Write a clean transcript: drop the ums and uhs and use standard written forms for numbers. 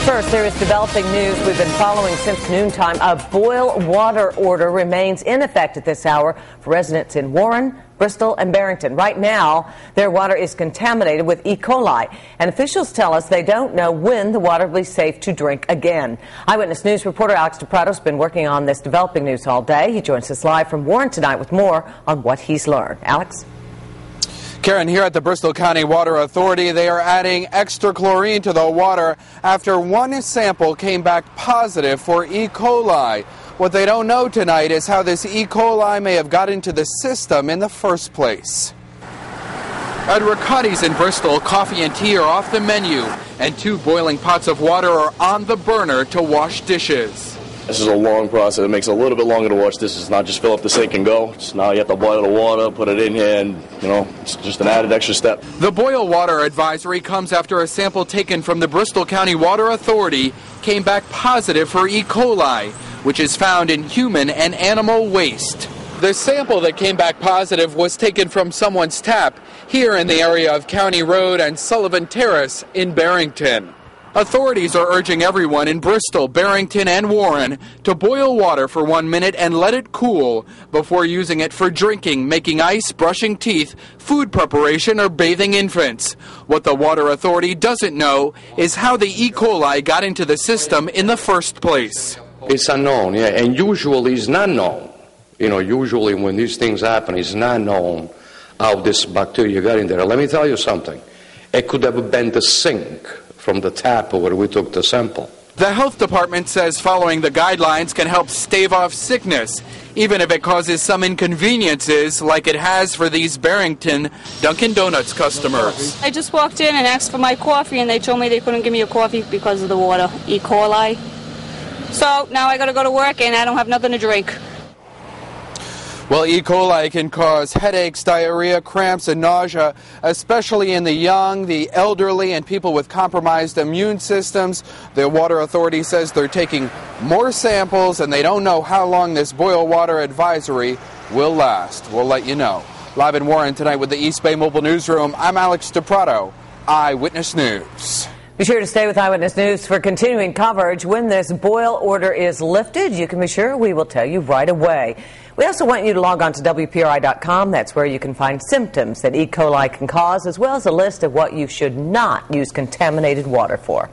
First, there is developing news we've been following since noontime. A boil water order remains in effect at this hour for residents in Warren, Bristol, and Barrington. Right now, their water is contaminated with E-Coli, and officials tell us they don't know when the water will be safe to drink again. Eyewitness News reporter Alex DePrato has been working on this developing news all day. He joins us live from Warren tonight with more on what he's learned. Alex? Karen, here at the Bristol County Water Authority, they are adding extra chlorine to the water after one sample came back positive for E. coli. What they don't know tonight is how this E. coli may have got into the system in the first place. At Riccotti's in Bristol, coffee and tea are off the menu, and 2 boiling pots of water are on the burner to wash dishes. This is a long process. It makes it a little bit longer to wash dishes. It's not just fill up the sink and go. Now you have to boil the water, put it in here, and, it's just an added extra step. The boil water advisory comes after a sample taken from the Bristol County Water Authority came back positive for E. coli, which is found in human and animal waste. The sample that came back positive was taken from someone's tap here in the area of County Road and Sullivan Terrace in Barrington. Authorities are urging everyone in Bristol, Barrington, and Warren to boil water for 1 minute and let it cool before using it for drinking, making ice, brushing teeth, food preparation, or bathing infants. What the Water Authority doesn't know is how the E. coli got into the system in the first place. It's unknown, yeah, and usually it's not known. Usually when these things happen, it's not known how this bacteria got in there. Let me tell you something. It could have been the sink from the tap where we took the sample. The health department says following the guidelines can help stave off sickness, even if it causes some inconveniences like it has for these Barrington Dunkin' Donuts customers. I just walked in and asked for my coffee, and they told me they couldn't give me a coffee because of the water, E. coli. So now I got to go to work and I don't have nothing to drink. Well, E. coli can cause headaches, diarrhea, cramps, and nausea, especially in the young, the elderly, and people with compromised immune systems. The Water Authority says they're taking more samples, and they don't know how long this boil water advisory will last. We'll let you know. Live in Warren tonight with the East Bay Mobile Newsroom, I'm Alex DePrato, Eyewitness News. Be sure to stay with Eyewitness News for continuing coverage. When this boil order is lifted, you can be sure we will tell you right away. We also want you to log on to WPRI.com. That's where you can find symptoms that E. coli can cause, as well as a list of what you should not use contaminated water for.